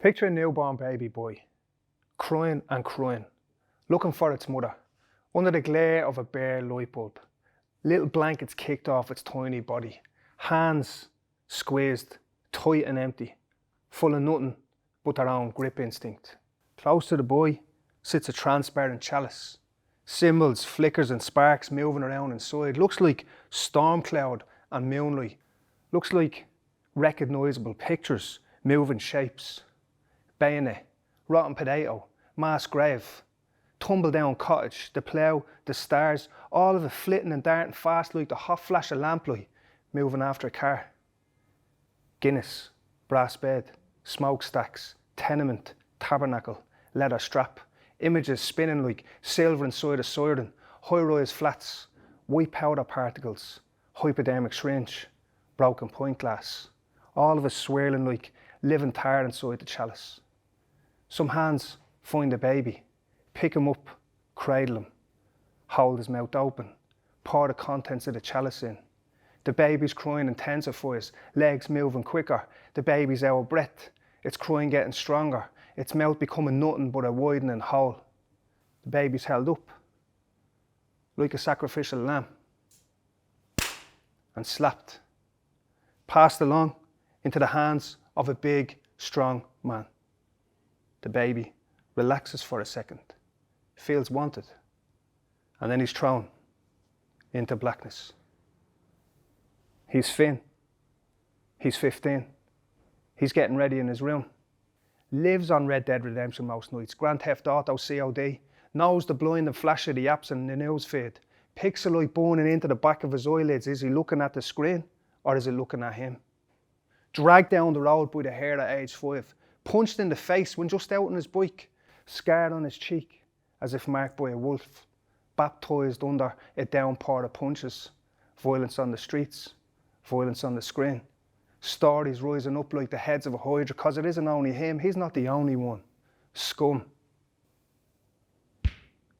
Picture a newborn baby boy, crying and crying, looking for its mother, under the glare of a bare light bulb. Little blankets kicked off its tiny body, hands squeezed, tight and empty, full of nothing but their own grip instinct. Close to the boy sits a transparent chalice. Symbols, flickers and sparks moving around inside. Looks like storm cloud and moonlight. Looks like recognisable pictures, moving shapes. Bayonet, rotten potato, mass grave, tumble down cottage, the plough, the stars, all of it flitting and darting fast like the hot flash of lamplight moving after a car. Guinness, brass bed, smokestacks, tenement, tabernacle, leather strap, images spinning like silver inside a siren, high-rise flats, white powder particles, hypodermic syringe, broken pint glass, all of it swirling like living tar inside the chalice. Some hands find the baby, pick him up, cradle him, hold his mouth open, pour the contents of the chalice in. The baby's crying intensifies, legs moving quicker, the baby's out of breath, its crying getting stronger, its mouth becoming nothing but a widening hole. The baby's held up, like a sacrificial lamb, and slapped, passed along into the hands of a big, strong man. The baby relaxes for a second, feels wanted, and then he's thrown into blackness. He's Finn. He's 15. He's getting ready in his room. Lives on Red Dead Redemption most nights, Grand Theft Auto COD, knows the blind and flash of the apps in the news feed. Pixel-light burning into the back of his eyelids. Is he looking at the screen or is it looking at him? Dragged down the road by the hair at age 5. Punched in the face when just out on his bike. Scarred on his cheek as if marked by a wolf. Baptised under a downpour of punches. Violence on the streets. Violence on the screen. Stories rising up like the heads of a hydra because it isn't only him. He's not the only one. Scum.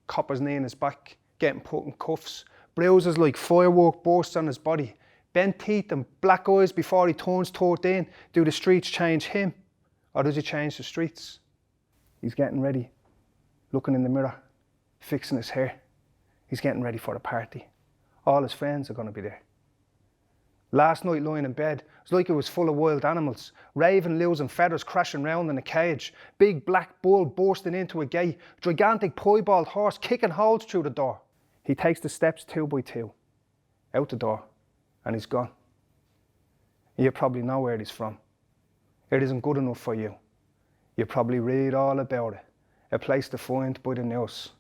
Copper's knee in his back, getting put in cuffs. Bruises like firework bursts on his body. Bent teeth and black eyes before he turns 13. Do the streets change him? Or does he change the streets? He's getting ready, looking in the mirror, fixing his hair. He's getting ready for the party. All his friends are going to be there. Last night lying in bed, it was like it was full of wild animals. Raven, losing feathers crashing round in a cage. Big black bull bursting into a gate. Gigantic piebald horse kicking holes through the door. He takes the steps 2 by 2, out the door, and he's gone. You probably know where he's from. It isn't good enough for you. You probably read all about it. A place to find by the news.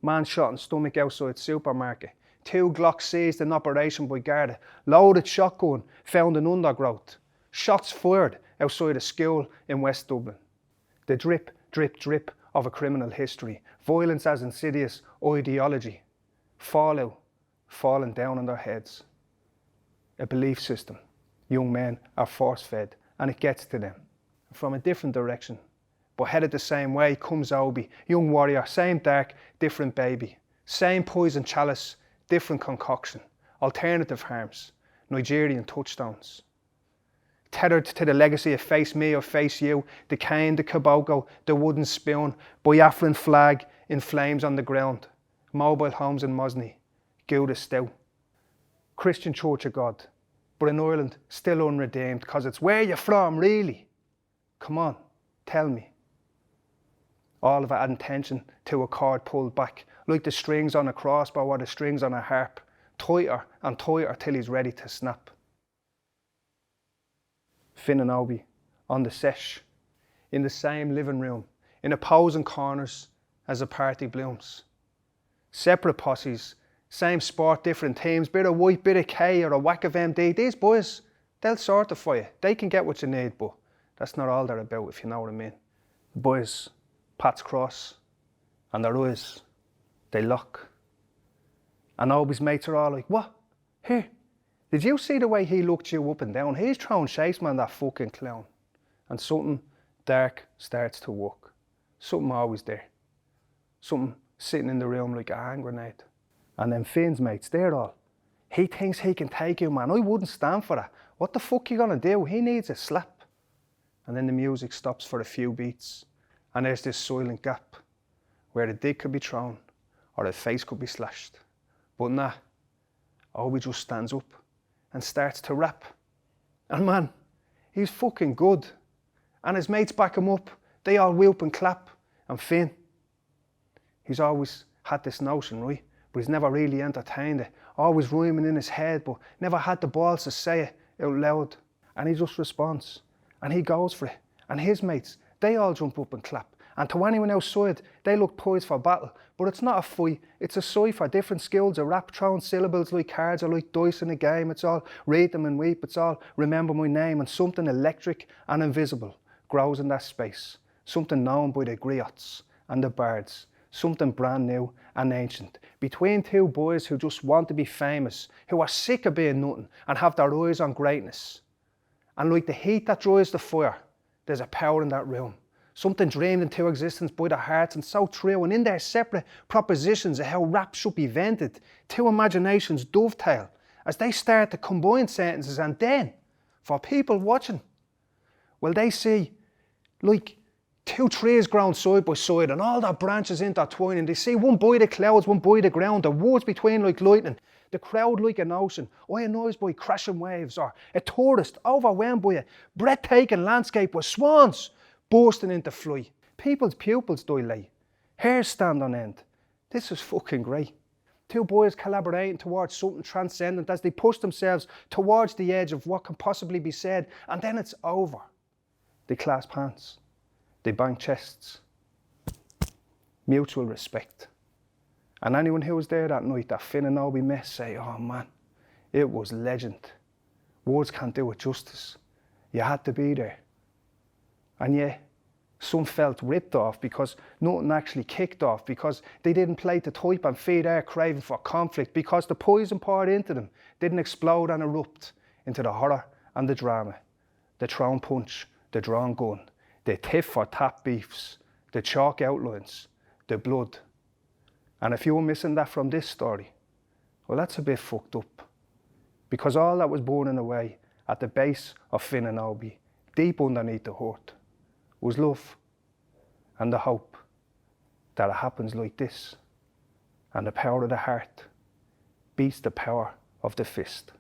Man shot in stomach outside supermarket. 2 Glocks seized in operation by Garda. Loaded shotgun found in undergrowth. Shots fired outside a school in West Dublin. The drip, drip, drip of a criminal history. Violence as insidious ideology. Fallout falling down on their heads. A belief system. Young men are force-fed and it gets to them. From a different direction, but headed the same way, comes Obi, young warrior, same dark, different baby. Same poison chalice, different concoction. Alternative harms, Nigerian touchstones. Tethered to the legacy of face me or face you, the cane, the kiboko, the wooden spoon, Biafran flag in flames on the ground, mobile homes in Mosney, Gouda stout. Christian Church of God, but in Ireland still unredeemed, because it's where you're from, really. Come on, tell me. All of it adding tension to a cord pulled back, like the strings on a crossbow or the strings on a harp, tighter and tighter till he's ready to snap. Finn and Obi on the sesh, in the same living room, in opposing corners as the party blooms. Separate posses, same sport, different teams, bit of white, bit of K or a whack of MD. These boys, they'll sort it for you. They can get what you need, but that's not all they're about, if you know what I mean. The boys, paths cross, and their eyes, they lock. And Obi's mates are all like, what? Here, did you see the way he looked you up and down? He's throwing shapes, man, that fucking clown. And something dark starts to work. Something always there. Something sitting in the room like a hand grenade. And then Finn's mates, they're all, he thinks he can take you, man. I wouldn't stand for that. What the fuck you gonna do? He needs a slap. And then the music stops for a few beats, and there's this silent gap where a dick could be thrown or a face could be slashed. But nah, Obi just stands up and starts to rap. And man, he's fucking good. And his mates back him up. They all whoop and clap. And Finn, he's always had this notion, right? But he's never really entertained it. Always rhyming in his head, but never had the balls to say it out loud. And he just responds. And he goes for it. And his mates, they all jump up and clap. And to anyone outside, they look poised for battle. But it's not a fight, it's a cipher. Different skills, a rap, throwing syllables like cards or like dice in a game. It's all read them and weep. It's all remember my name. And something electric and invisible grows in that space. Something known by the griots and the bards. Something brand new and ancient. Between two boys who just want to be famous, who are sick of being nothing and have their eyes on greatness. And like the heat that drives the fire, there's a power in that room. Something dreamed into existence by their hearts and so true. And in their separate propositions of how rap should be vented, two imaginations dovetail as they start to combine sentences. And then, for people watching, well, they see like two trees grown side by side and all their branches intertwining. They see one by the clouds, one by the ground, the words between like lightning, the crowd like an ocean, ionized by crashing waves, or a tourist overwhelmed by a breathtaking landscape with swans bursting into flight. People's pupils dilate, hairs stand on end. This is fucking great. Two boys collaborating towards something transcendent as they push themselves towards the edge of what can possibly be said, and then it's over. They clasp hands, they bang chests. Mutual respect. And anyone who was there that night that Finn and Obi met say, oh man, it was legend. Words can't do it justice. You had to be there. And yeah, some felt ripped off because nothing actually kicked off, because they didn't play to type and feed our craving for conflict, because the poison poured into them didn't explode and erupt into the horror and the drama, the thrown punch, the drawn gun, the tiff for tap beefs, the chalk outlines, the blood. And if you were missing that from this story, well, that's a bit fucked up, because all that was burning away at the base of Finn and Obi, deep underneath the hurt, was love and the hope that it happens like this, and the power of the heart beats the power of the fist.